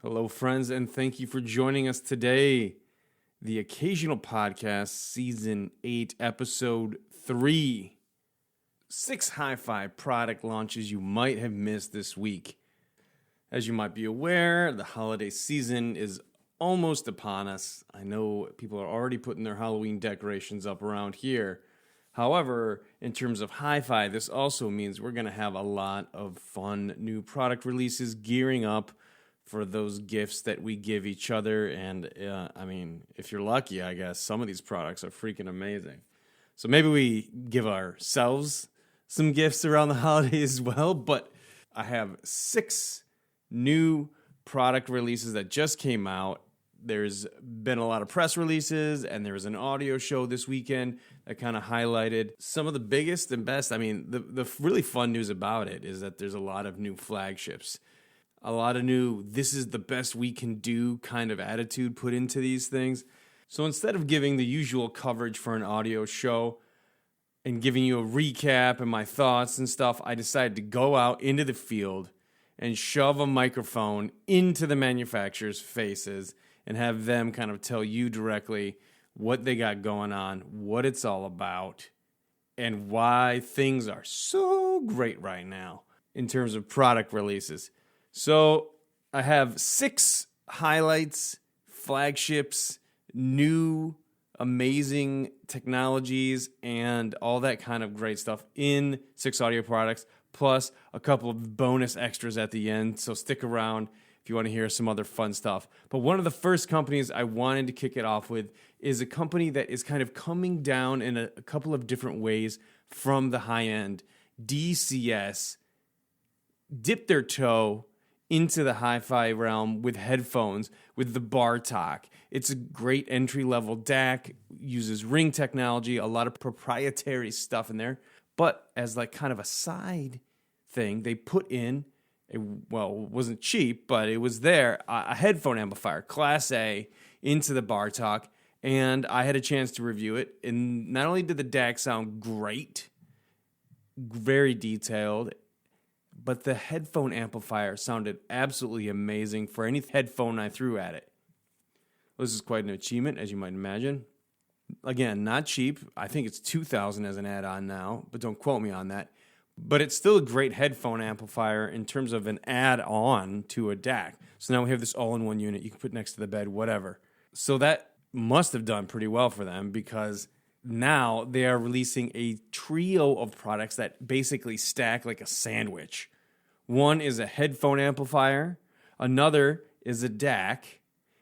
Hello, friends, and thank you for joining us today. The Occasional Podcast, Season 8, Episode 3. 6 hi-fi product launches you might have missed this week. As you might be aware, the holiday season is almost upon us. I know people are already putting their Halloween decorations up around here. However, in terms of hi-fi, this also means we're going to have a lot of fun new product releases gearing up for those gifts that we give each other. And if you're lucky, I guess some of these products are freaking amazing. So maybe we give ourselves some gifts around the holidays as well. But I have 6 new product releases that just came out. There's been a lot of press releases, and there was an audio show this weekend that kind of highlighted some of the biggest and best. The really fun news about it is that there's a lot of new flagships. A lot of new, this is the best we can do kind of attitude put into these things. So instead of giving the usual coverage for an audio show and giving you a recap and my thoughts and stuff, I decided to go out into the field and shove a microphone into the manufacturers' faces and have them kind of tell you directly what they got going on, what it's all about, and why things are so great right now in terms of product releases. So I have 6 highlights, flagships, new amazing technologies, and all that kind of great stuff in 6 audio products, plus a couple of bonus extras at the end. So stick around if you want to hear some other fun stuff. But one of the first companies I wanted to kick it off with is a company that is kind of coming down in a couple of different ways from the high end. DCS dipped their toe into the hi-fi realm with headphones, with the Bartok. It's a great entry-level DAC, uses ring technology, a lot of proprietary stuff in there. But as like kind of a side thing, they put in, it wasn't cheap, but it was there, a headphone amplifier, Class A, into the Bartok. And I had a chance to review it. And not only did the DAC sound great, very detailed, but the headphone amplifier sounded absolutely amazing for any headphone I threw at it. This is quite an achievement, as you might imagine. Again, not cheap. I think it's $2,000 as an add-on now, but don't quote me on that. But it's still a great headphone amplifier in terms of an add-on to a DAC. So now we have this all-in-one unit you can put next to the bed, whatever. So that must have done pretty well for them, because now they are releasing a trio of products that basically stack like a sandwich. One is a headphone amplifier, another is a DAC,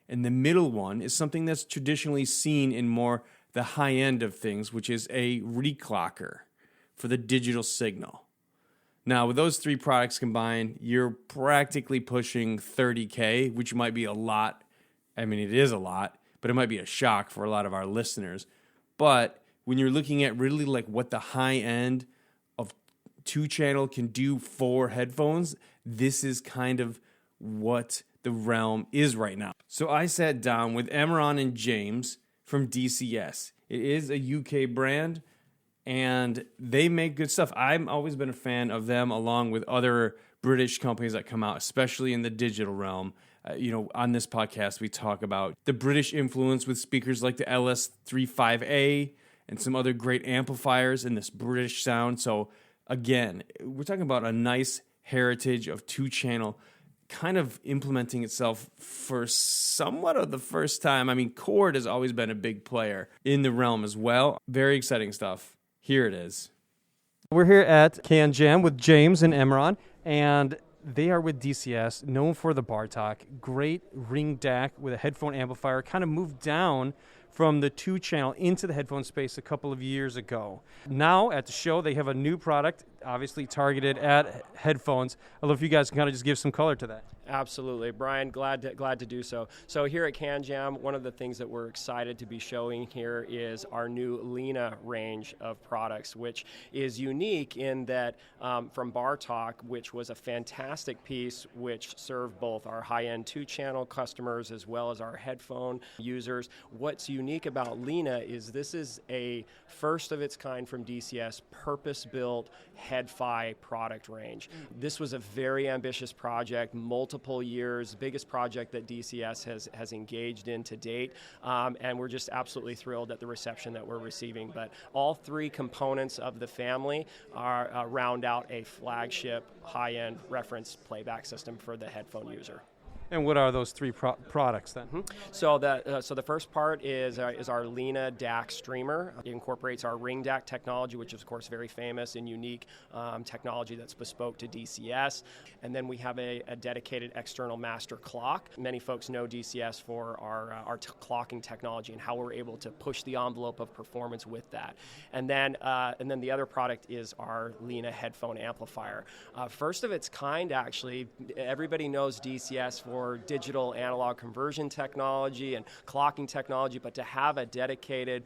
and the middle one is something that's traditionally seen in more the high end of things, which is a reclocker for the digital signal. Now, with those 3 products combined, you're practically pushing $30K, which might be a lot. I mean, it is a lot, but it might be a shock for a lot of our listeners. But when you're looking at really like what the high end of 2-channel can do for headphones, this is kind of what the realm is right now. So I sat down with Emron and James from DCS. It is a UK brand, and they make good stuff. I've always been a fan of them, along with other British companies that come out, especially in the digital realm. On this podcast, we talk about the British influence with speakers like the LS35A and some other great amplifiers in this British sound. So again, we're talking about a nice heritage of 2-channel kind of implementing itself for somewhat of the first time. I mean, Cord has always been a big player in the realm as well. Very exciting stuff. Here it is. We're here at Can Jam with James and Emron, and they are with DCS, known for the Bartok. Great ring DAC with a headphone amplifier, kind of moved down from the 2-channel into the headphone space a couple of years ago. Now at the show, they have a new product, obviously targeted at headphones. I love if you guys can kind of just give some color to that. Absolutely, Brian. Glad to do so. So here at Can Jam, one of the things that we're excited to be showing here is our new Lena range of products, which is unique in that from Bartok, which was a fantastic piece, which served both our high-end 2-channel customers as well as our headphone users. What's unique about Lena is this is a first of its kind from DCS, purpose-built head-fi product range. This was a very ambitious project, multiple years, biggest project that DCS has engaged in to date, and we're just absolutely thrilled at the reception that we're receiving. But all three components of the family are round out a flagship high-end reference playback system for the headphone user. And what are those three products then? So the first part is our Lena DAC streamer. It incorporates our ring DAC technology, which is of course very famous and unique technology that's bespoke to DCS. And then we have a dedicated external master clock. Many folks know DCS for our clocking technology and how we're able to push the envelope of performance with that. And then the other product is our Lena headphone amplifier. First of its kind, actually. Everybody knows DCS for digital analog conversion technology and clocking technology, but to have a dedicated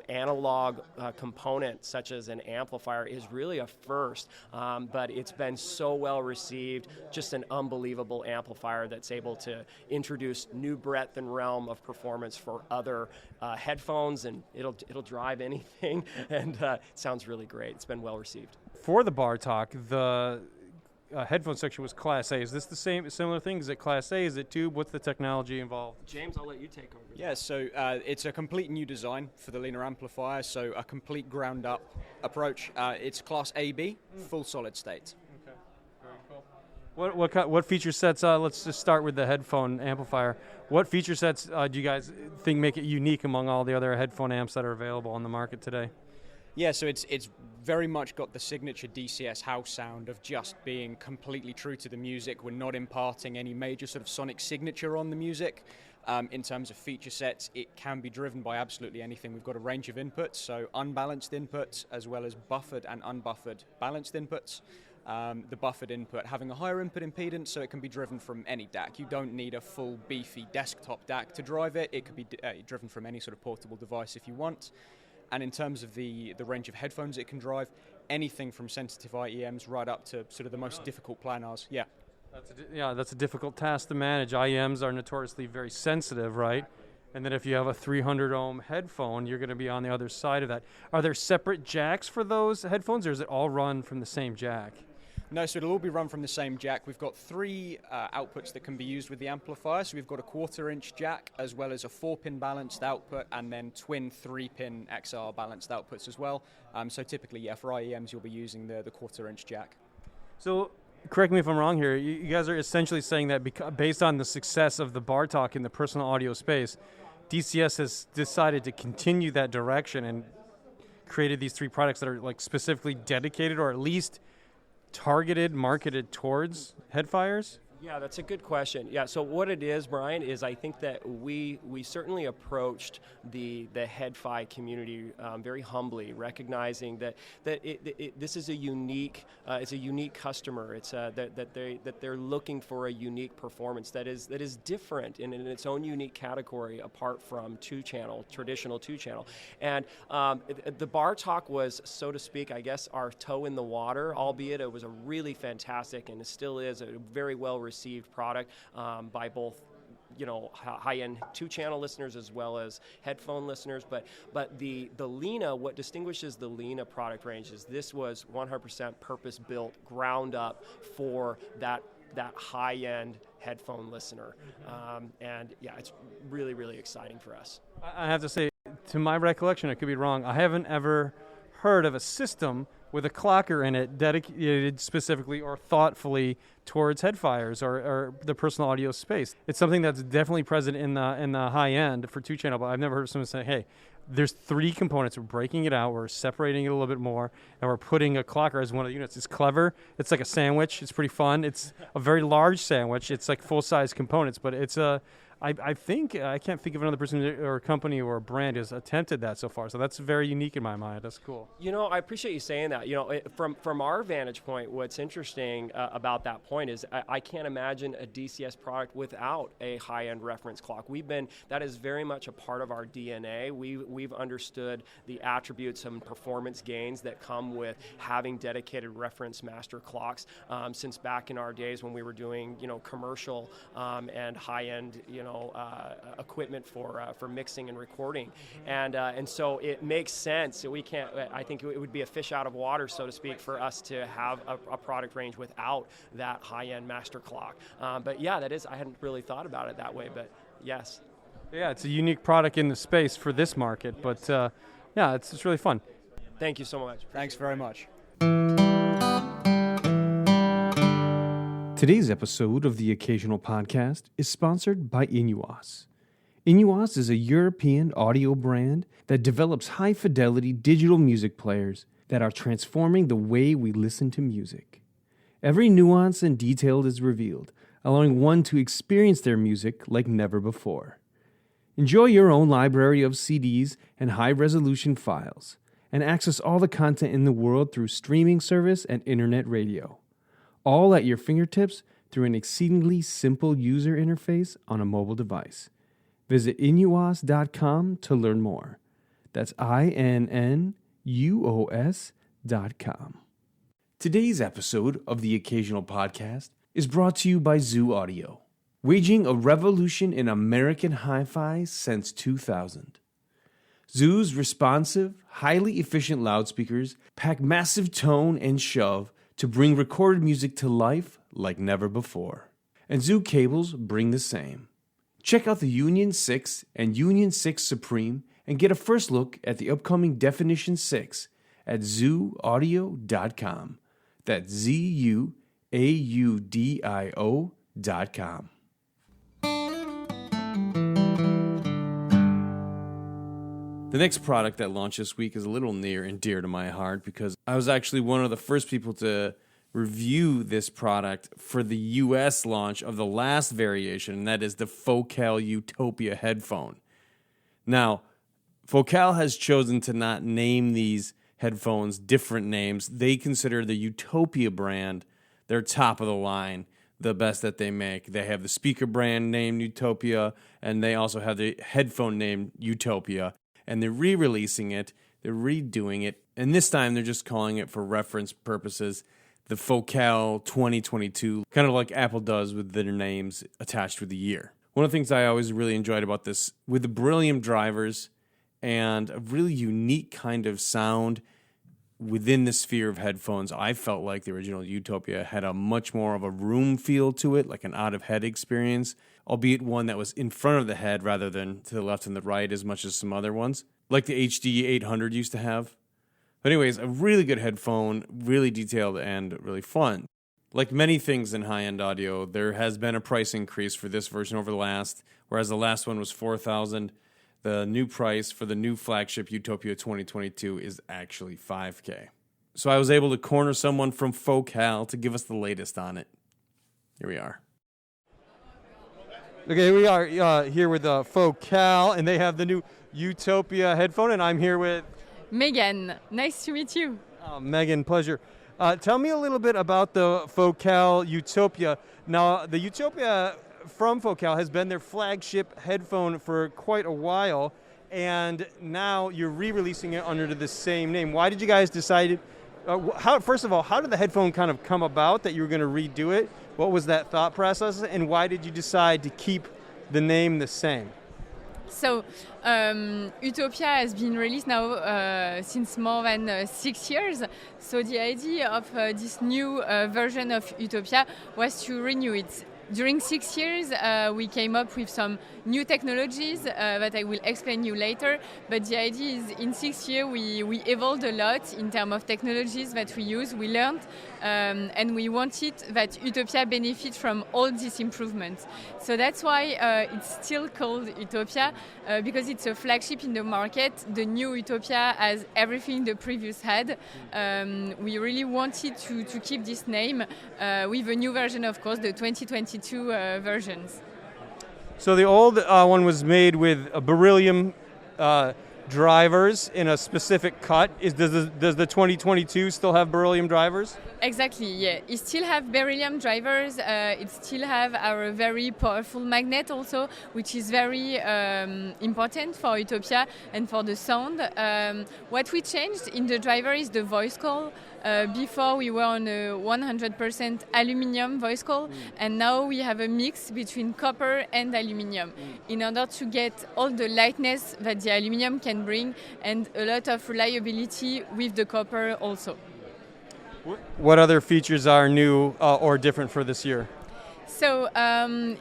analog component such as an amplifier is really a first, but it's been so well received, just an unbelievable amplifier that's able to introduce new breadth and realm of performance for other headphones, and it'll drive anything, and it sounds really great. It's been well received. For the Bar Talk, the headphone section was Class A. Is this the similar thing? Is it Class A? Is it tube? What's the technology involved? James, I'll let you take over. Yeah, so it's a complete new design for the Lena amplifier, so a complete ground-up approach. It's Class AB, full solid state. Okay, very cool. What feature sets? Let's just start with the headphone amplifier. What feature sets do you guys think make it unique among all the other headphone amps that are available on the market today? Yeah, so it's very much got the signature DCS house sound of just being completely true to the music. We're not imparting any major sort of sonic signature on the music. In terms of feature sets, it can be driven by absolutely anything. We've got a range of inputs, so unbalanced inputs as well as buffered and unbuffered balanced inputs. The buffered input having a higher input impedance, so it can be driven from any DAC. You don't need a full beefy desktop DAC to drive it. It could be driven from any sort of portable device if you want. And in terms of the range of headphones it can drive, anything from sensitive IEMs right up to sort of the most difficult planars. Yeah. That's a difficult task to manage. IEMs are notoriously very sensitive, right? And then if you have a 300 ohm headphone, you're going to be on the other side of that. Are there separate jacks for those headphones, or is it all run from the same jack? No, so it'll all be run from the same jack. We've got three outputs that can be used with the amplifier. So we've got a 1/4-inch jack, as well as a 4-pin balanced output, and then twin 3-pin XR balanced outputs as well. So typically, yeah, for IEMs, you'll be using the 1/4-inch jack. So correct me if I'm wrong here. You guys are essentially saying that based on the success of the Bar Talk in the personal audio space, DCS has decided to continue that direction and created these three products that are like specifically dedicated, or at least targeted, marketed towards headfires? Yeah, that's a good question. Yeah, so what it is, Brian, is I think that we certainly approached the head-fi community very humbly, recognizing that this is a unique customer. It's that they're looking for a unique performance that is different in its own unique category, apart from traditional two-channel. And the Bar Talk was, so to speak, I guess, our toe in the water, albeit it was a really fantastic, and it still is a very well received product by both, high-end two-channel listeners as well as headphone listeners. But the Lena, what distinguishes the Lena product range is this was 100% purpose-built, ground up for that high-end headphone listener. And yeah, it's really, really exciting for us. I have to say, to my recollection, I could be wrong, I haven't ever heard of a system with a clocker in it dedicated specifically or thoughtfully towards headfires or the personal audio space. It's something that's definitely present in the high end for two-channel, but I've never heard someone say, hey, there's three components. We're breaking it out, we're separating it a little bit more, and we're putting a clocker as one of the units. It's clever. It's like a sandwich. It's pretty fun. It's a very large sandwich. It's like full-size components, but it's I think I can't think of another person or company or brand has attempted that so far. So that's very unique in my mind. That's cool. I appreciate you saying that. From our vantage point, what's interesting about that point is I can't imagine a DCS product without a high-end reference clock. That is very much a part of our DNA. We we've understood the attributes and performance gains that come with having dedicated reference master clocks since back in our days when we were doing, commercial and high-end, equipment for mixing and recording, and so it makes sense. I think it would be a fish out of water, so to speak, for us to have a product range without that high-end master clock. But yeah, I hadn't really thought about it that way, but yes. Yeah, it's a unique product in the space for this market, but yeah, it's really fun. Thank you so much. Thanks very much. Today's episode of the Occasional Podcast is sponsored by INNUOS. INNUOS is a European audio brand that develops high-fidelity digital music players that are transforming the way we listen to music. Every nuance and detail is revealed, allowing one to experience their music like never before. Enjoy your own library of CDs and high-resolution files, and access all the content in the world through streaming service and internet radio. All at your fingertips through an exceedingly simple user interface on a mobile device. Visit INNUOSdotCOM to learn more. That's INNUOS.com. Today's episode of the Occasional Podcast is brought to you by ZUAUDIO, waging a revolution in American hi-fi since 2000. ZU's responsive, highly efficient loudspeakers pack massive tone and shove to bring recorded music to life like never before. And ZU cables bring the same. Check out the Union 6 and Union 6 Supreme and get a first look at the upcoming Definition 6 at ZUAUDIO.com. That's ZUAUDIO.com. The next product that launched this week is a little near and dear to my heart because I was actually one of the first people to review this product for the US launch of the last variation, and that is the Focal Utopia headphone. Now, Focal has chosen to not name these headphones different names. They consider the Utopia brand their top of the line, the best that they make. They have the speaker brand named Utopia, and they also have the headphone named Utopia. And they're re-releasing it, they're redoing it, and this time they're just calling it, for reference purposes, the Focal 2022, kind of like Apple does with their names attached with the year. One of the things I always really enjoyed about this, with the beryllium drivers and a really unique kind of sound within the sphere of headphones, I felt like the original Utopia had a much more of a room feel to it, like an out-of-head experience, albeit one that was in front of the head rather than to the left and the right as much as some other ones, like the HD 800 used to have. But anyways, a really good headphone, really detailed and really fun. Like many things in high-end audio, there has been a price increase for this version over the last, whereas the last one was $4,000. The new price for the new flagship Utopia 2022 is actually $5,000. So I was able to corner someone from Focal to give us the latest on it. Here we are. Okay, we are here with Focal, and they have the new Utopia headphone, and I'm here with Megan. Nice to meet you. Megan, pleasure. Tell me a little bit about the Focal Utopia. Now, the Utopia from Focal has been their flagship headphone for quite a while, and now you're re-releasing it under the same name. Why did you guys decide? First of all, how did the headphone kind of come about that you were going to redo it? What was that thought process, and why did you decide to keep the name the same? So, Utopia has been released now since more than 6 years. So the idea of this new version of Utopia was to renew it. During 6 years, we came up with some new technologies that I will explain you later. But the idea is in 6 years, we evolved a lot in terms of technologies that we use, we learned, and we wanted that Utopia benefit from all these improvements. So that's why it's still called Utopia, because it's a flagship in the market. The new Utopia has everything the previous had. We really wanted to keep this name with a new version, of course, the 2022 versions. So the old one was made with a beryllium drivers in a specific cut. Does the 2022 still have beryllium drivers? Exactly, yeah. It still have beryllium drivers. It still have our very powerful magnet also, which is very important for Utopia and for the sound. What we changed in the driver is the voice call. Before we were on a 100% aluminium voice call, and now we have a mix between copper and aluminium in order to get all the lightness that the aluminium can bring and a lot of reliability with the copper also. What other features are new or different for this year? So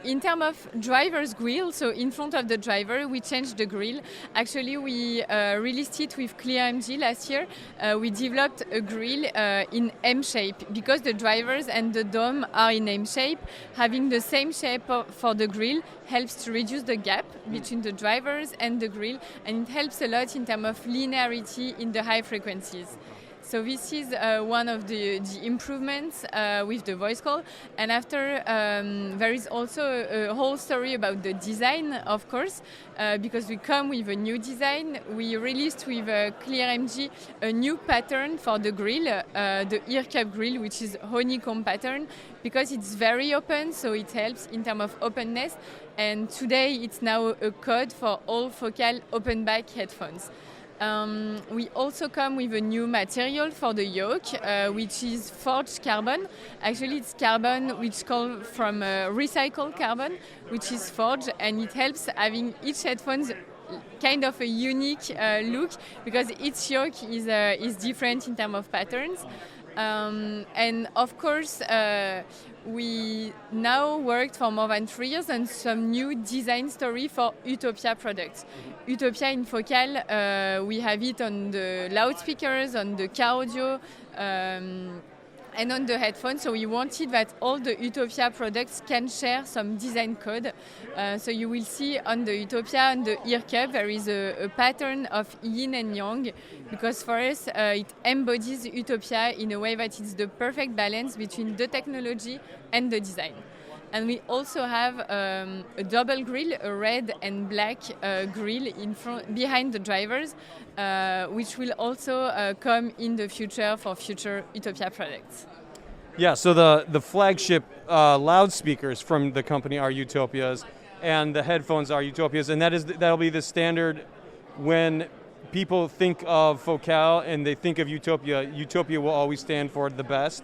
in terms of driver's grille, so in front of the driver, we changed the grille. Actually, we released it with ClearMG last year. We developed a grille in M shape because the drivers and the dome are in M shape. Having the same shape for the grille helps to reduce the gap between the drivers and the grille, and it helps a lot in terms of linearity in the high frequencies. So this is one of the improvements with the voice call. And after, there is also a whole story about the design, of course, because we come with a new design. We released with ClearMG a new pattern for the grille, the ear cup grille, which is honeycomb pattern, because it's very open, so it helps in terms of openness. And today it's now a code for all focal open back headphones. We also come with a new material for the yoke, which is forged carbon. Actually, it's carbon which comes from recycled carbon, which is forged, and it helps having each headphones kind of a unique look because each yoke is different in terms of patterns. And of course, we now worked for more than 3 years on some new design story for Utopia products. Utopia in focal, we have it on the loudspeakers, on the car audio, and on the headphones. So we wanted that all the Utopia products can share some design code. So you will see on the Utopia and the ear cup there is a pattern of yin and yang, because for us it embodies Utopia in a way that it's the perfect balance between the technology and the design. And we also have a double grille, a red and black grille in front, behind the drivers, which will also come in the future for future Utopia products. Yeah, so the flagship loudspeakers from the company are Utopias, and the headphones are Utopias, and that'll be the standard when people think of Focal and they think of Utopia. Utopia will always stand for the best.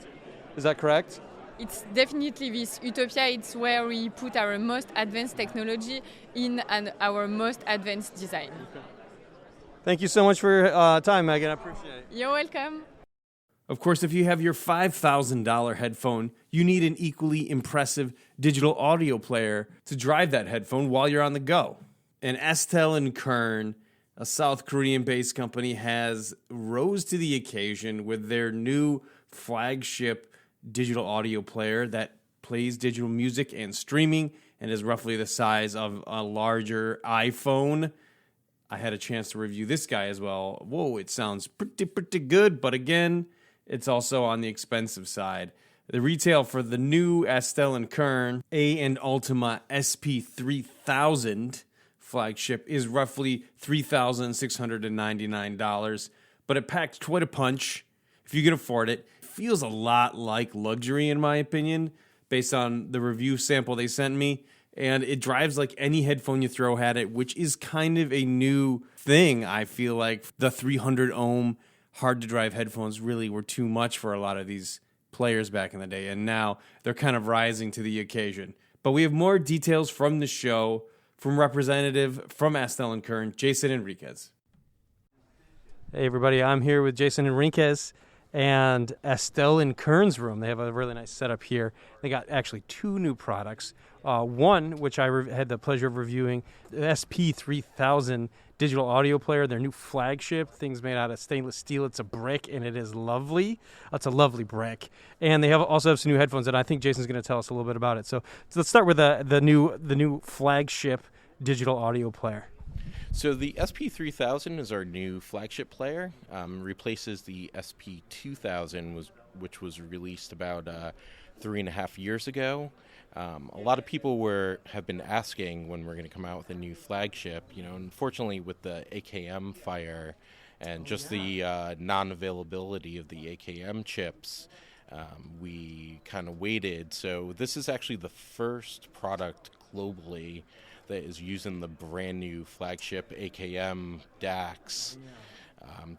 Is that correct? It's definitely this. Utopia, it's where we put our most advanced technology in and our most advanced design. Okay. Thank you so much for your time, Megan. I appreciate it. You're welcome. Of course, if you have your $5,000 headphone, you need an equally impressive digital audio player to drive that headphone while you're on the go. And Estel & Kern, a South Korean-based company, has rose to the occasion with their new flagship digital audio player that plays digital music and streaming and is roughly the size of a larger iPhone. I had a chance to review this guy as well. Whoa, it sounds pretty good, but again, it's also on the expensive side. The retail for the new Estel & Kern A and Ultima SP3000 flagship is roughly $3,699, but it packs quite a punch if you can afford it. It feels a lot like luxury in my opinion, based on the review sample they sent me, and it drives like any headphone you throw at it, which is kind of a new thing. I feel like the 300 ohm hard to drive headphones really were too much for a lot of these players back in the day, and now they're kind of rising to the occasion. But we have more details from the show from representative from Estel & Kern, Jason Enriquez. Hey everybody, I'm here with Jason Enriquez and Estel & Kern's room. They have a really nice setup here. They got actually two new products. One, which I had the pleasure of reviewing, the SP3000 digital audio player, their new flagship. Thing's made out of stainless steel. It's a brick, and it is lovely. It's a lovely brick. And they also have some new headphones, and I think Jason's going to tell us a little bit about it. So let's start with the new flagship digital audio player. So the SP3000 is our new flagship player. Replaces the SP2000, which was released about 3.5 years ago. A lot of people have been asking when we're going to come out with a new flagship. Unfortunately, with the AKM fire and just the non-availability of the AKM chips, we kind of waited. So this is actually the first product globally that is using the brand new flagship AKM DACs,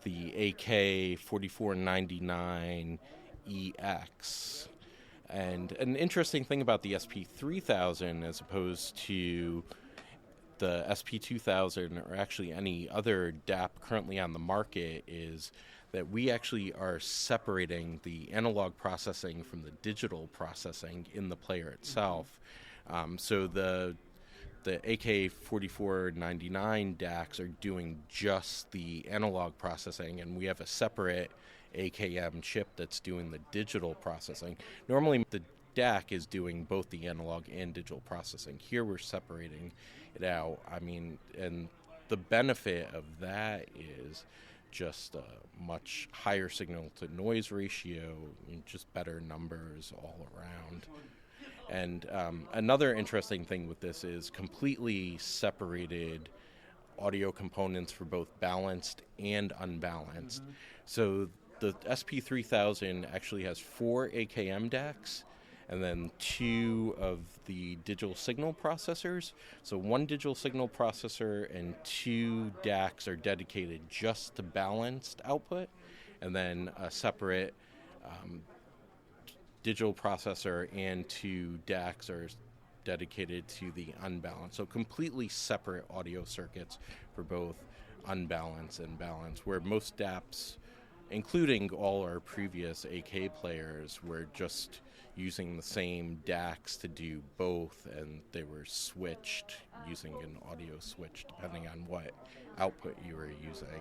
the AK4499EX. And an interesting thing about the SP3000 as opposed to the SP2000 or actually any other DAP currently on the market is that we actually are separating the analog processing from the digital processing in the player itself. So the AK4499 DACs are doing just the analog processing, and we have a separate AKM chip that's doing the digital processing. Normally the DAC is doing both the analog and digital processing. Here we're separating it out. And the benefit of that is just a much higher signal to noise ratio, and just better numbers all around. And another interesting thing with this is completely separated audio components for both balanced and unbalanced. So the SP3000 actually has 4 AKM DACs and then 2 of the digital signal processors. So 1 digital signal processor and 2 DACs are dedicated just to balanced output, and then a separate digital processor and 2 DACs are dedicated to the unbalanced. So completely separate audio circuits for both unbalanced and balanced, where most DAPs, including all our previous AK players, were just using the same DACs to do both, and they were switched using an audio switch depending on what output you were using.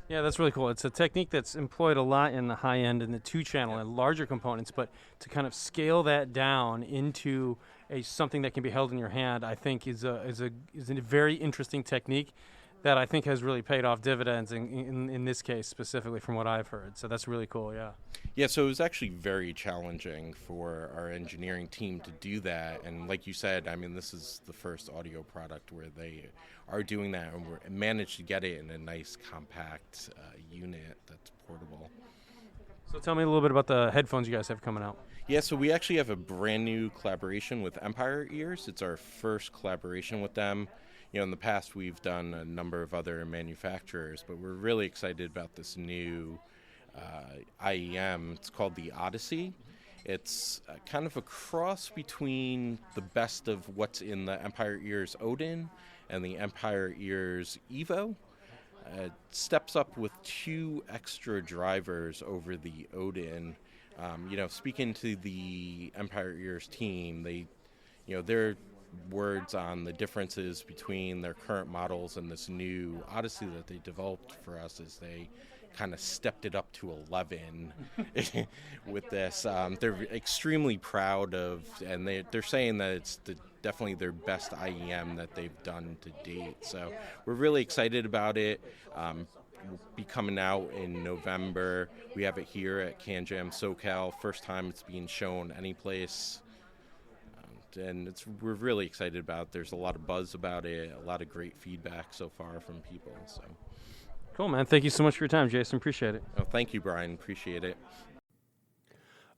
Yeah, that's really cool. It's a technique that's employed a lot in the high end and the 2-channel and larger components, but to kind of scale that down into something that can be held in your hand, I think is a very interesting technique that I think has really paid off dividends in this case specifically from what I've heard. So that's really cool, yeah. Yeah, so it was actually very challenging for our engineering team to do that. And like you said, this is the first audio product where they are doing that, and we managed to get it in a nice compact unit that's portable. So tell me a little bit about the headphones you guys have coming out. Yeah, so we actually have a brand new collaboration with Empire Ears. It's our first collaboration with them. In the past we've done a number of other manufacturers, but we're really excited about this new IEM. It's called the Odyssey. It's kind of a cross between the best of what's in the Empire Ears Odin and the Empire Ears Evo. It steps up with 2 extra drivers over the Odin. Speaking to the Empire Ears team, their words on the differences between their current models and this new Odyssey that they developed for us is they kind of stepped it up to 11 with this. They're extremely proud of, and they're saying that it's definitely their best IEM that they've done to date. So we're really excited about it. We'll be coming out in November. We have it here at CanJam SoCal. First time it's being shown anyplace. And we're really excited about it. There's a lot of buzz about it, a lot of great feedback so far from people. So, cool, man. Thank you so much for your time, Jason. Appreciate it. Oh, thank you, Brian. Appreciate it.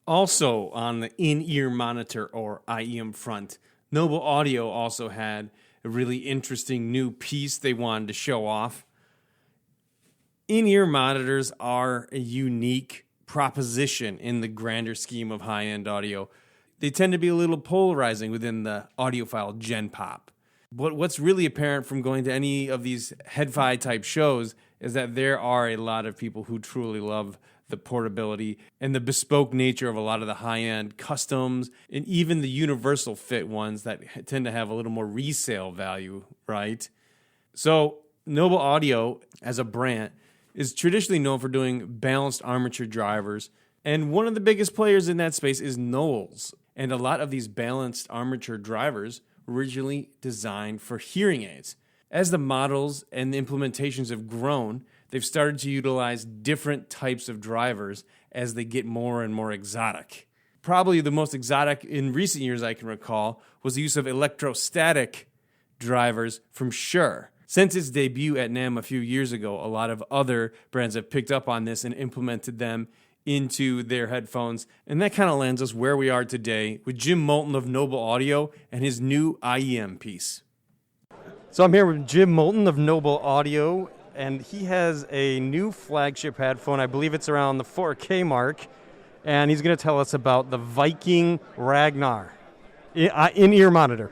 Also on the in-ear monitor or IEM front, Noble Audio also had a really interesting new piece they wanted to show off. In-ear monitors are a unique proposition in the grander scheme of high-end audio. They tend to be a little polarizing within the audiophile gen pop. But what's really apparent from going to any of these head-fi type shows is that there are a lot of people who truly love the portability and the bespoke nature of a lot of the high-end customs and even the universal fit ones that tend to have a little more resale value, right? So Noble Audio as a brand is traditionally known for doing balanced armature drivers, and one of the biggest players in that space is Knowles. And a lot of these balanced armature drivers originally designed for hearing aids. As the models and the implementations have grown, they've started to utilize different types of drivers as they get more and more exotic. Probably the most exotic in recent years I can recall was the use of electrostatic drivers from Shure. Since its debut at NAMM a few years ago, a lot of other brands have picked up on this and implemented them into their headphones, and that kind of lands us where we are today with Jim Moulton of Noble Audio and his new IEM piece. So I'm here with Jim Moulton of Noble Audio, and he has a new flagship headphone. I believe it's around the 4K mark, and he's going to tell us about the Viking Ragnar in-ear monitor.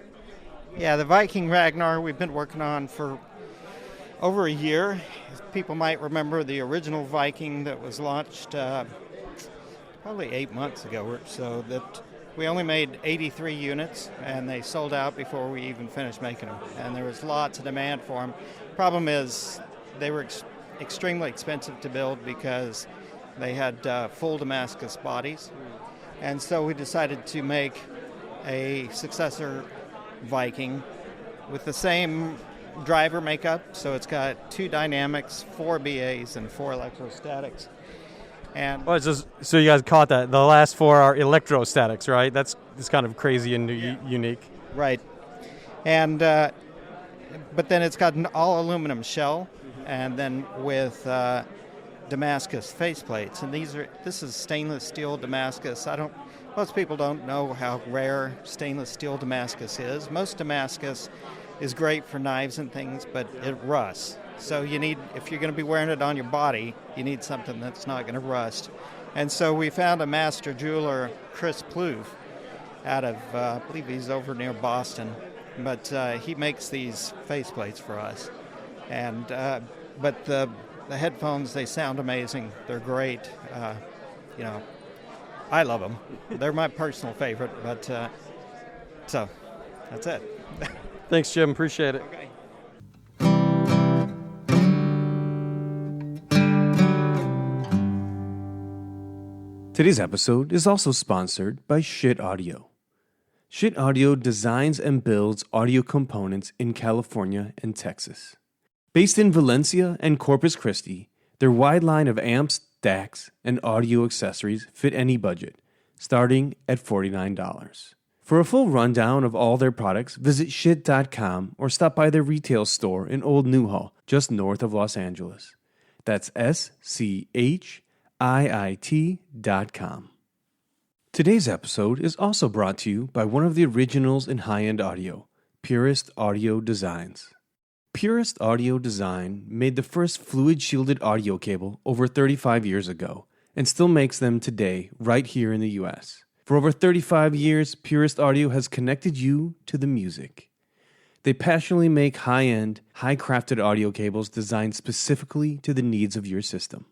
Yeah, the Viking Ragnar we've been working on for over a year. People might remember the original Viking that was launched probably 8 months ago or so. That we only made 83 units, and they sold out before we even finished making them. And there was lots of demand for them. Problem is, they were extremely expensive to build because they had full Damascus bodies. And so we decided to make a successor Viking with the same driver makeup. So it's got 2 dynamics, 4 BAs, and 4 electrostatics. And So you guys caught that. The last 4 are electrostatics, right? That's kind of crazy and unique. Right. And but then it's got an all aluminum shell, and then with Damascus faceplates. And this is stainless steel Damascus. Most people don't know how rare stainless steel Damascus is. Most Damascus is great for knives and things, but it rusts. So if you're going to be wearing it on your body, you need something that's not going to rust. And so we found a master jeweler, Chris Plouffe, out of, I believe he's over near Boston, but he makes these faceplates for us. And but the headphones, they sound amazing. They're great. I love them. They're my personal favorite, but so that's it. Thanks, Jim. Appreciate it. Okay. Today's episode is also sponsored by SCHIIT Audio. SCHIIT Audio designs and builds audio components in California and Texas. Based in Valencia and Corpus Christi, their wide line of amps, DACs, and audio accessories fit any budget, starting at $49. For a full rundown of all their products, visit SCHIIT.com or stop by their retail store in Old Newhall, just north of Los Angeles. That's SCHIIT.com. Today's episode is also brought to you by one of the originals in high-end audio, Purist Audio Designs. Purist Audio Design made the first fluid-shielded audio cable over 35 years ago and still makes them today right here in the U.S. For over 35 years, Purist Audio has connected you to the music. They passionately make high-end, high-crafted audio cables designed specifically to the needs of your system.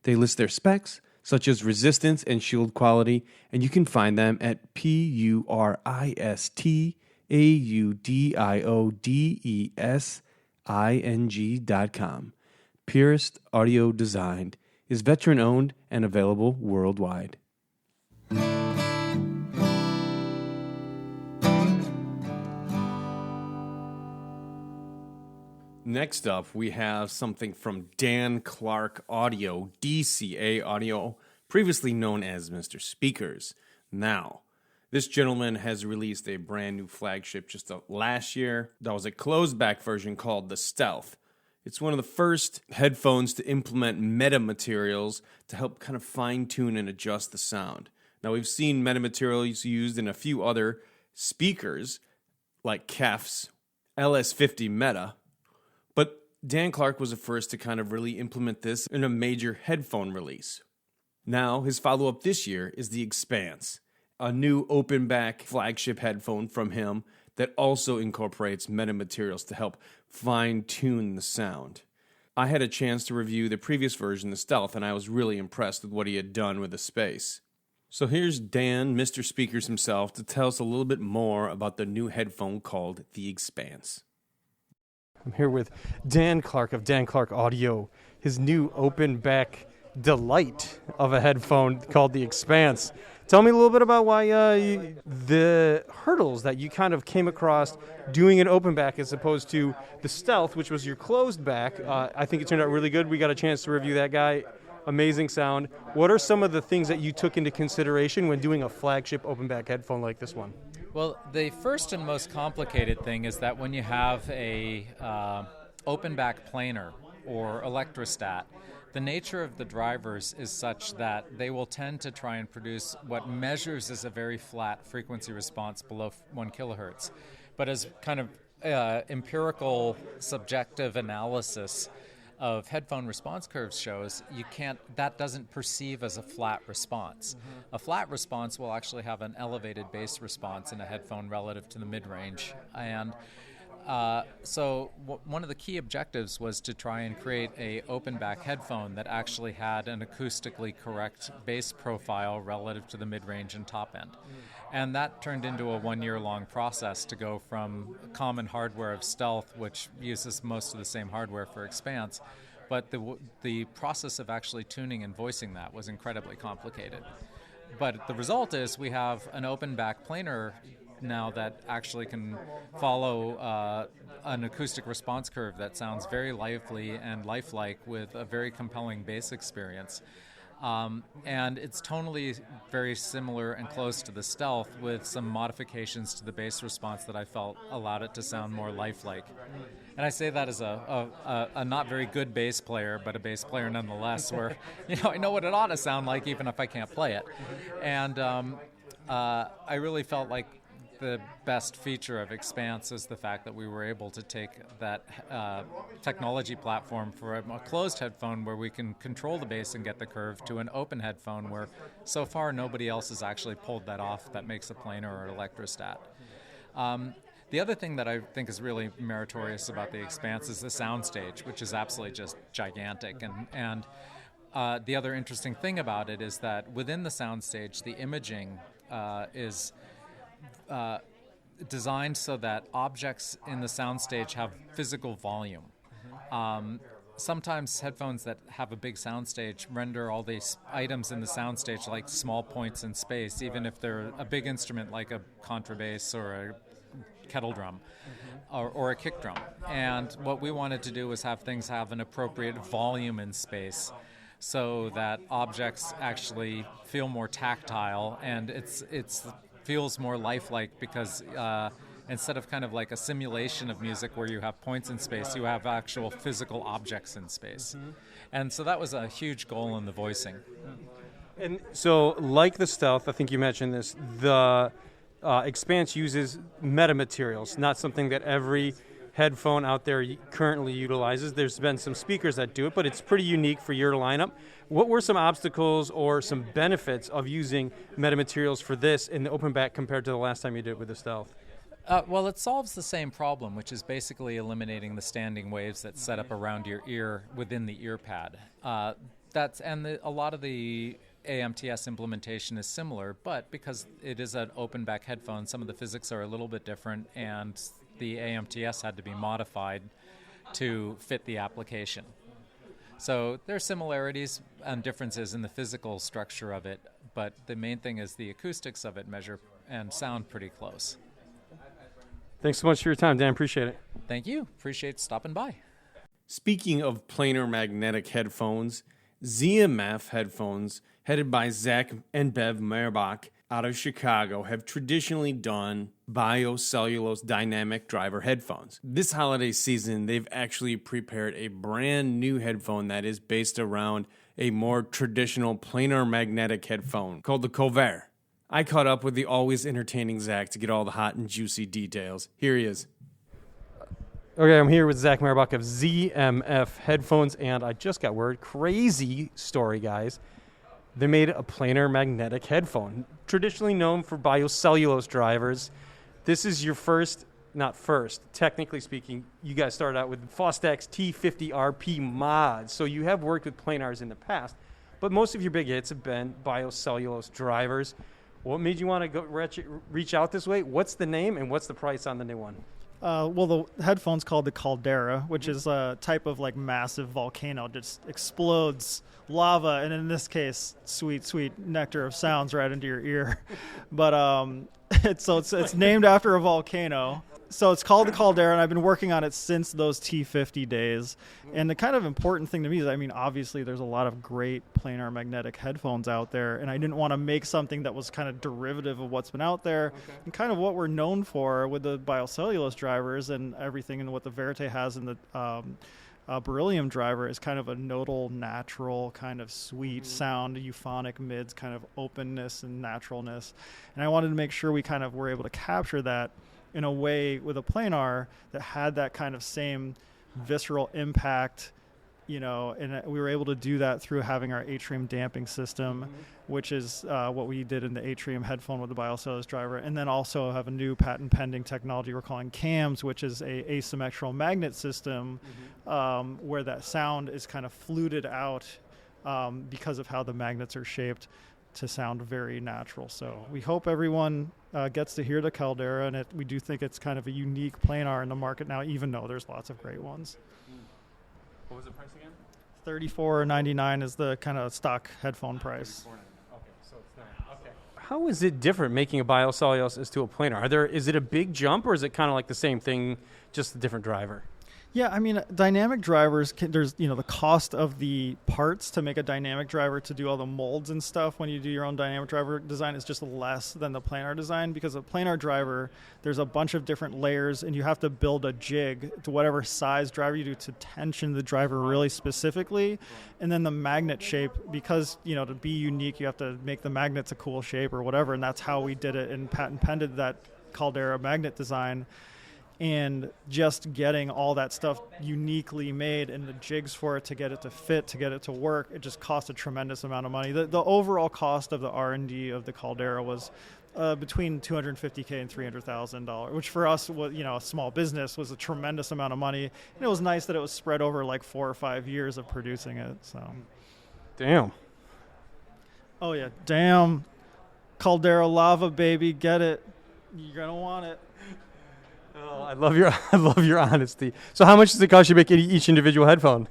They list their specs, such as resistance and shield quality, and you can find them at PURISTAUDIODESING.com. Purist Audio Designed is veteran-owned and available worldwide. Next up, we have something from Dan Clark Audio, DCA Audio, previously known as Mr. Speakers. Now, this gentleman has released a brand new flagship just last year. That was a closed-back version called the Stealth. It's one of the first headphones to implement metamaterials to help kind of fine-tune and adjust the sound. Now, we've seen metamaterials used in a few other speakers, like Kef's LS50 Meta, but Dan Clark was the first to kind of really implement this in a major headphone release. Now, his follow-up this year is the Expanse, a new open-back flagship headphone from him that also incorporates metamaterials to help fine-tune the sound. I had a chance to review the previous version, the Stealth, and I was really impressed with what he had done with the space. So here's Dan, Mr. Speakers himself, to tell us a little bit more about the new headphone called the Expanse. I'm here with Dan Clark of Dan Clark Audio, his new open-back delight of a headphone called the Expanse. Tell me a little bit about why the hurdles that you kind of came across doing an open back as opposed to the Stealth, which was your closed back. I think it turned out really good. We got a chance to review that guy amazing sound. What are some of the things that you took into consideration when doing a flagship open back headphone like this one? Well, the first and most complicated thing is that when you have a open back planar or electrostat, the nature of the drivers is such that they will tend to try and produce what measures as a very flat frequency response below 1 kilohertz. But as kind of empirical subjective analysis of headphone response curves shows, that doesn't perceive as a flat response. A flat response will actually have an elevated bass response in a headphone relative to the mid-range. And so one of the key objectives was to try and create a open back headphone that actually had an acoustically correct bass profile relative to the mid-range and top end. And that turned into a 1-year-long process to go from common hardware of Stealth, which uses most of the same hardware for Expanse, but the process of actually tuning and voicing that was incredibly complicated. But the result is we have an open back planar now that actually can follow an acoustic response curve that sounds very lively and lifelike with a very compelling bass experience. And it's tonally very similar and close to the Stealth with some modifications to the bass response that I felt allowed it to sound more lifelike. And I say that as a not very good bass player, but a bass player nonetheless, where I know what it ought to sound like even if I can't play it. And I really felt like the best feature of Expanse is the fact that we were able to take that technology platform for a closed headphone where we can control the bass and get the curve to an open headphone where so far nobody else has actually pulled that off that makes a planar or electrostat. The other thing that I think is really meritorious about the Expanse is the soundstage, which is absolutely just gigantic. And the other interesting thing about it is that within the soundstage, the imaging is designed so that objects in the soundstage have physical volume. Sometimes headphones that have a big soundstage render all these items in the soundstage like small points in space, even if they're a big instrument like a contrabass or a kettle drum or a kick drum. And what we wanted to do was have things have an appropriate volume in space so that objects actually feel more tactile and it's feels more lifelike because instead of kind of like a simulation of music where you have points in space, you have actual physical objects in space. And so that was a huge goal in the voicing. And so, like the Stealth, I think you mentioned this, the Expanse uses metamaterials, not something that every headphone out there currently utilizes. There's been some speakers that do it, but it's pretty unique for your lineup. What were some obstacles or some benefits of using metamaterials for this in the open back compared to the last time you did it with the Stealth? Well, it solves the same problem, which is basically eliminating the standing waves that set up around your ear within the ear pad. A lot of the AMTS implementation is similar, but because it is an open back headphone, some of the physics are a little bit different, and the AMTS had to be modified to fit the application. So there are similarities and differences in the physical structure of it, but the main thing is the acoustics of it measure and sound pretty close. Thanks so much for your time, Dan. Appreciate it. Thank you. Appreciate stopping by. Speaking of planar magnetic headphones, ZMF headphones, headed by Zach and Bev Meyerbach out of Chicago, have traditionally done biocellulose dynamic driver headphones. This holiday season, they've actually prepared a brand new headphone that is based around a more traditional planar magnetic headphone called the Cover. I caught up with the always entertaining Zach to get all the hot and juicy details. Here he is. Okay, I'm here with Zach Meyerbach of ZMF Headphones, and I just got word, crazy story, guys. They made a planar magnetic headphone, traditionally known for biocellulose drivers. This is your not first, technically speaking, you guys started out with Fostex T50RP mods, so you have worked with planars in the past, but most of your big hits have been biocellulose drivers. What made you want to go reach out this way? What's the name and what's the price on the new one? Well, the headphone's called the Caldera, which is a type of like massive volcano, just explodes lava, and in this case, sweet nectar of sounds right into your ear. But it's named after a volcano. So it's called the Caldera, and I've been working on it since those T50 days. And the kind of important thing to me is, I mean, obviously there's a lot of great planar magnetic headphones out there, and I didn't want to make something that was kind of derivative of what's been out there, and kind of what we're known for with the biocellulose drivers and everything, and what the Verite has in the beryllium driver is kind of a nodal, natural, kind of sweet sound, euphonic mids, kind of openness and naturalness. And I wanted to make sure we kind of were able to capture that in a way with a planar that had that kind of same visceral impact, you know, and we were able to do that through having our atrium damping system, which is what we did in the atrium headphone with the biocellulose driver, and then also have a new patent pending technology we're calling CAMS, which is a asymmetrical magnet system where that sound is kind of fluted out because of how the magnets are shaped to sound very natural. So we hope everyone gets to hear the Caldera, and we do think it's kind of a unique planar in the market now, even though there's lots of great ones. What was the price again? $34.99 is the kind of stock headphone price. Okay, so it's not. Okay. How is it different making a biocellulose to a planar? Is it a big jump, or is it kind of like the same thing, just a different driver? Yeah, I mean, dynamic drivers, there's, you know, the cost of the parts to make a dynamic driver to do all the molds and stuff when you do your own dynamic driver design is just less than the planar design, because a planar driver, there's a bunch of different layers, and you have to build a jig to whatever size driver you do to tension the driver really specifically. And then the magnet shape, because, you know, to be unique, you have to make the magnets a cool shape or whatever, and that's how we did it and patent pended that Caldera magnet design. And just getting all that stuff uniquely made and the jigs for it to get it to fit, to get it to work, it just cost a tremendous amount of money. The overall cost of the R&D of the Caldera was between $250K and $300,000, which for us, was, you know, a small business, was a tremendous amount of money. And it was nice that it was spread over like 4 or 5 years of producing it. So, damn. Oh yeah, damn. Caldera lava, baby, get it. You're gonna want it. Oh, I love your honesty. So how much does it cost you to make each individual headphone?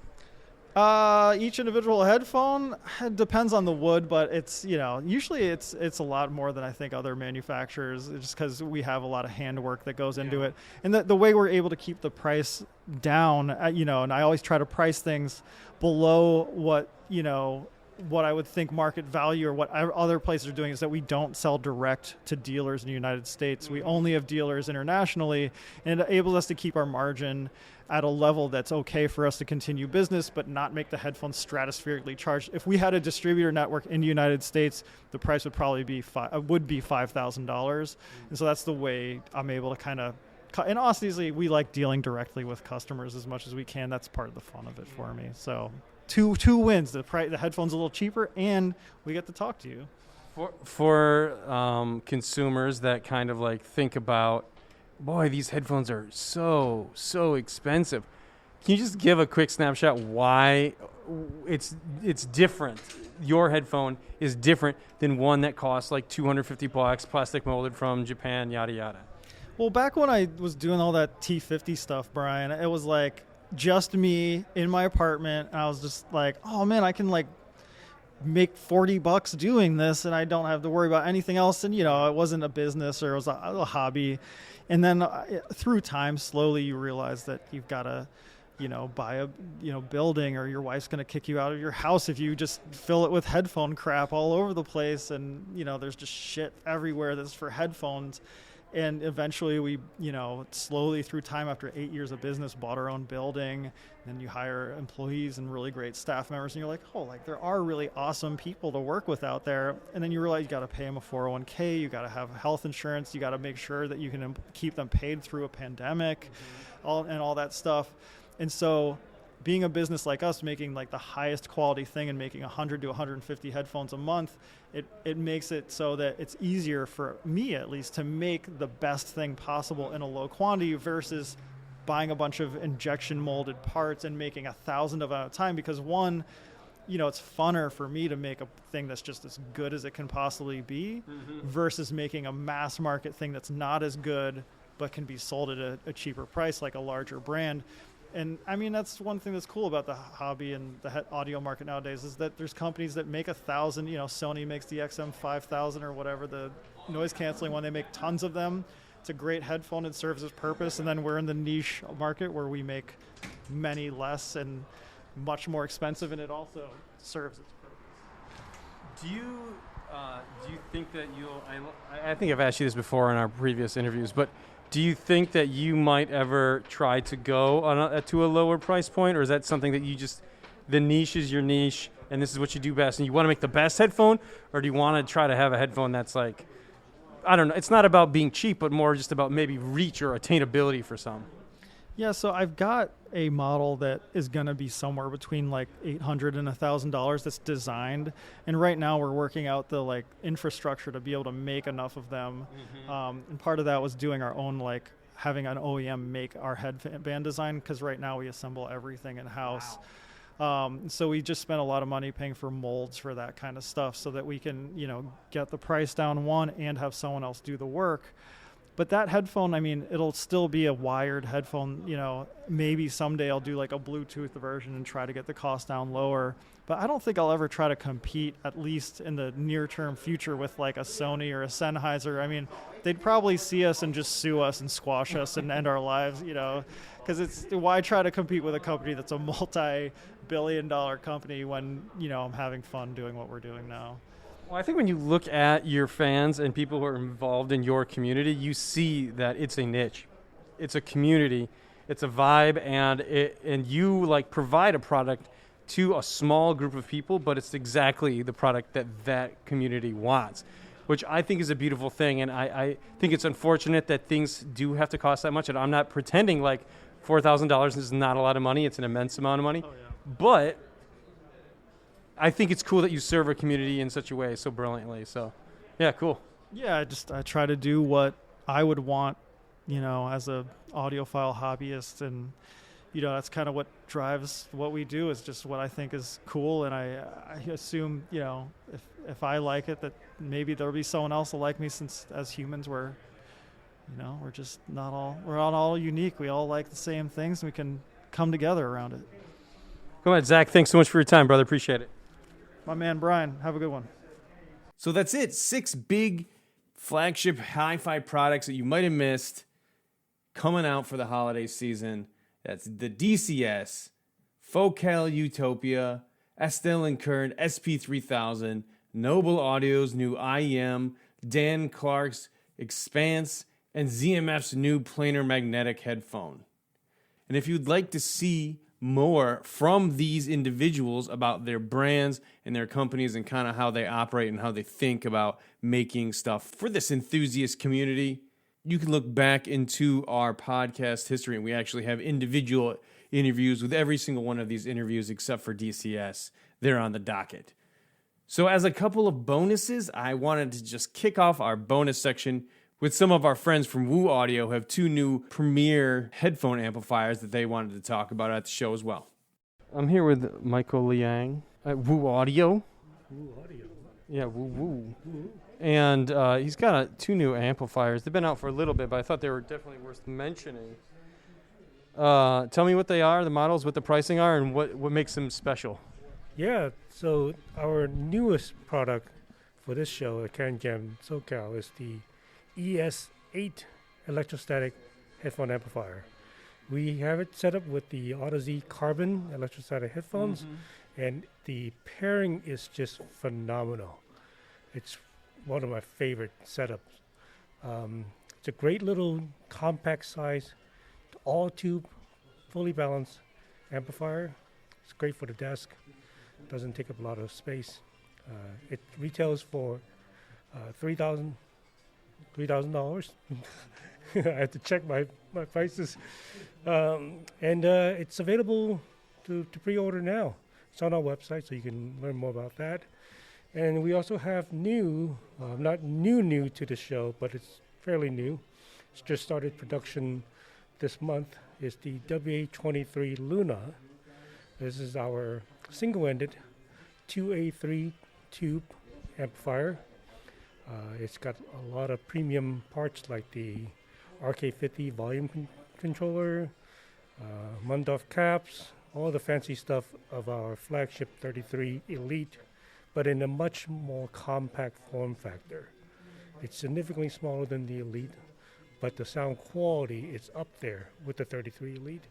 Each individual headphone, it depends on the wood, but it's, you know, usually it's a lot more than I think other manufacturers, just because we have a lot of handwork that goes into it. And the way we're able to keep the price down, you know, and I always try to price things below what, you know, what I would think market value or what other places are doing, is that we don't sell direct to dealers in the United States. We only have dealers internationally, and it enables us to keep our margin at a level that's okay for us to continue business, but not make the headphones stratospherically charged. If we had a distributor network in the United States, the price would probably be $5,000. And so that's the way I'm able to kind of, and honestly, we like dealing directly with customers as much as we can. That's part of the fun of it for me. So two wins. The headphone's a little cheaper, and we get to talk to you. For consumers that kind of like think about, boy, these headphones are so expensive. Can you just give a quick snapshot why it's different? Your headphone is different than one that costs like $250, plastic molded from Japan, yada yada. Well, back when I was doing all that T50 stuff, Brian, it was like just me in my apartment, and I was just like, oh man, I can like make $40 doing this, and I don't have to worry about anything else. And, you know, it wasn't a business, or it was a hobby. And then through time, slowly you realize that you've got to, you know, buy a, you know, building, or your wife's going to kick you out of your house if you just fill it with headphone crap all over the place. And, you know, there's just shit everywhere that's for headphones. And eventually we, you know, slowly through time, after 8 years of business, bought our own building. Then you hire employees and really great staff members, and you're like, oh, like there are really awesome people to work with out there. And then you realize you got to pay them a 401k, you got to have health insurance, you got to make sure that you can keep them paid through a pandemic, all that stuff. And so being a business like us, making like the highest quality thing and making 100 to 150 headphones a month, it makes it so that it's easier for me, at least, to make the best thing possible in a low quantity versus buying a bunch of injection molded parts and making 1,000 of them at a time. Because one, you know, it's funner for me to make a thing that's just as good as it can possibly be versus making a mass market thing that's not as good but can be sold at a cheaper price, like a larger brand. And I mean, that's one thing that's cool about the hobby and the audio market nowadays, is that there's companies that make 1,000, you know, Sony makes the XM5000 or whatever, the noise canceling one, they make tons of them. it's a great headphone. It serves its purpose. And then we're in the niche market where we make many less and much more expensive, and it also serves its purpose. Do you think that I think I've asked you this before in our previous interviews, but do you think that you might ever try to go to a lower price point, or is that something that you just, the niche is your niche, and this is what you do best, and you want to make the best headphone, or do you want to try to have a headphone that's like, I don't know, it's not about being cheap, but more just about maybe reach or attainability for some? Yeah, so I've got a model that is going to be somewhere between like $800 and $1,000 that's designed, and right now we're working out the like infrastructure to be able to make enough of them. And part of that was doing our own, like having an OEM make our headband design, because right now we assemble everything in house. Wow. So we just spent a lot of money paying for molds for that kind of stuff, so that we can, you know, get the price down one and have someone else do the work. But that headphone, I mean, it'll still be a wired headphone. You know, maybe someday I'll do like a Bluetooth version and try to get the cost down lower. But I don't think I'll ever try to compete, at least in the near-term future, with like a Sony or a Sennheiser. I mean, they'd probably see us and just sue us and squash us and end our lives, you know, because it's, why try to compete with a company that's a multi-billion-dollar company when, you know, I'm having fun doing what we're doing now. Well, I think when you look at your fans and people who are involved in your community, you see that it's a niche, it's a community, it's a vibe, and you like provide a product to a small group of people, but it's exactly the product that community wants, which I think is a beautiful thing. And I think it's unfortunate that things do have to cost that much. And I'm not pretending like $4,000 is not a lot of money. It's an immense amount of money. Oh, yeah. But I think it's cool that you serve a community in such a way so brilliantly. So, yeah, cool. Yeah, I try to do what I would want, you know, as a audiophile hobbyist, and you know, that's kind of what drives what we do, is just what I think is cool. And I assume, you know, if I like it, that maybe there'll be someone else will like me, since as humans we're just not all unique. We all like the same things, and we can come together around it. Go ahead, Zach. Thanks so much for your time, brother. Appreciate it. My man, Brian, have a good one. So that's it. 6 big flagship hi-fi products that you might have missed coming out for the holiday season. That's the DCS, Focal Utopia, Estelle & Kern SP3000, Noble Audio's new IEM, Dan Clark's Expanse, and ZMF's new planar magnetic headphone. And if you'd like to see more from these individuals about their brands and their companies and kind of how they operate and how they think about making stuff for this enthusiast community, you can look back into our podcast history, and we actually have individual interviews with every single one of these interviews except for DCS. They're on the docket. So as a couple of bonuses, I wanted to just kick off our bonus section with some of our friends from ZUAUDIO who have 2 new premier headphone amplifiers that they wanted to talk about at the show as well. I'm here with Michael Liang at ZUAUDIO. ZUAUDIO. Yeah, woo. And he's got 2 new amplifiers. They've been out for a little bit, but I thought they were definitely worth mentioning. Tell me what they are, the models, what the pricing are, and what makes them special. Yeah, so our newest product for this show at CanJam SoCal is the ES8 electrostatic headphone amplifier. We have it set up with the AutoZ Carbon electrostatic headphones, and the pairing is just phenomenal. It's one of my favorite setups. It's a great little compact size, all-tube, fully balanced amplifier. It's great for the desk. Doesn't take up a lot of space. It retails for $3,000. I have to check my prices. And it's available to pre-order now. It's on our website, so you can learn more about that. And we also have new, not new to the show, but it's fairly new. It's just started production this month, is the WA23 Luna. This is our single-ended 2A3 tube amplifier. It's got a lot of premium parts like the RK50 volume controller, Mundorf caps, all the fancy stuff of our flagship 33 Elite, but in a much more compact form factor. It's significantly smaller than the Elite, but the sound quality is up there with the 33 Elite.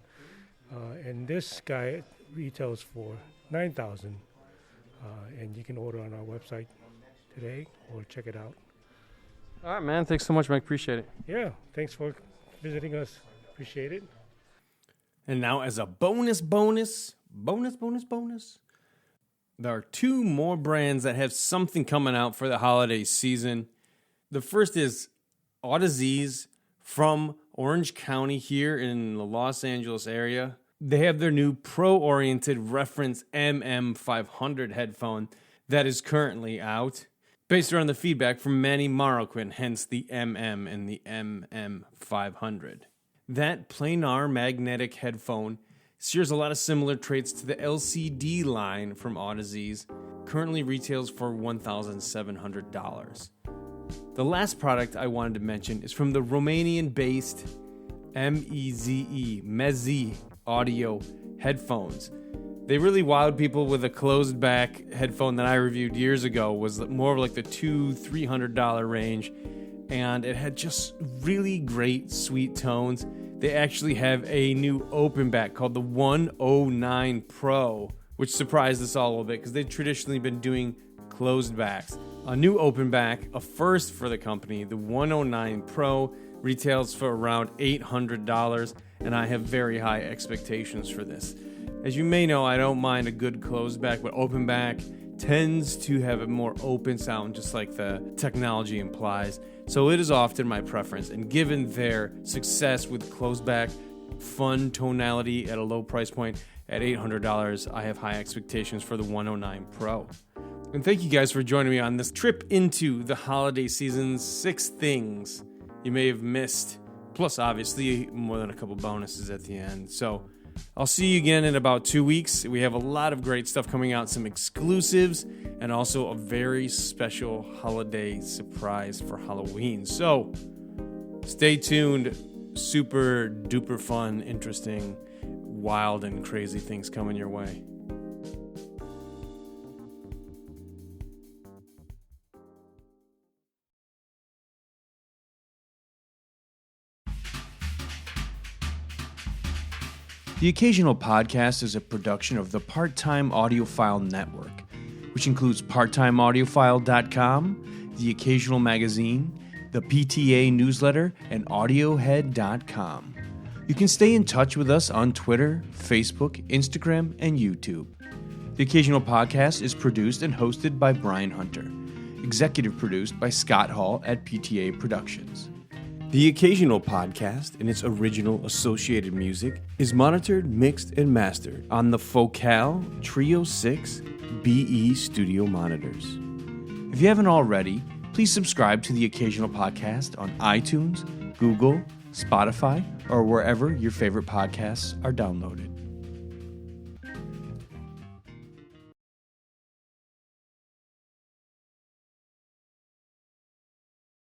And this guy retails for $9,000, and you can order on our website today or check it out. All right, man. Thanks so much, Mike. Appreciate it. Yeah, thanks for visiting us. Appreciate it. And now, as a bonus, there are two more brands that have something coming out for the holiday season. The first is ZUAUDIO's from Orange County here in the Los Angeles area. They have their new pro-oriented reference MM500 headphone that is currently out, based around the feedback from Manny Marroquin, hence the MM and the MM500. That planar magnetic headphone shares a lot of similar traits to the LCD line from ZUAUDIO's, currently retails for $1,700. The last product I wanted to mention is from the Romanian-based Meze Audio headphones. They really wowed people with a closed back headphone that I reviewed years ago. Was more of like the $200-300 range, and it had just really great sweet tones. They actually have a new open back called the 109 Pro, which surprised us all a little bit because they've traditionally been doing closed backs. A new open back, a first for the company, the 109 Pro, retails for around $800, and I have very high expectations for this. As you may know, I don't mind a good closed back, but open back tends to have a more open sound, just like the technology implies. So it is often my preference, and given their success with closed back, fun tonality at a low price point at $800, I have high expectations for the 109 Pro. And thank you guys for joining me on this trip into the holiday season's 6 things you may have missed, plus obviously more than a couple bonuses at the end. So I'll see you again in about 2 weeks. We have a lot of great stuff coming out, some exclusives, and also a very special holiday surprise for Halloween. So stay tuned. Super duper fun, interesting, wild, and crazy things coming your way. The Occasional Podcast is a production of the Part-Time Audiophile Network, which includes PartTimeAudiophile.com, The Occasional Magazine, the PTA Newsletter, and AudioHead.com. You can stay in touch with us on Twitter, Facebook, Instagram, and YouTube. The Occasional Podcast is produced and hosted by Brian Hunter, executive produced by Scott Hall at PTA Productions. The Occasional Podcast and its original associated music is monitored, mixed, and mastered on the Focal Trio 6 BE studio monitors. If you haven't already, please subscribe to The Occasional Podcast on iTunes, Google, Spotify, or wherever your favorite podcasts are downloaded.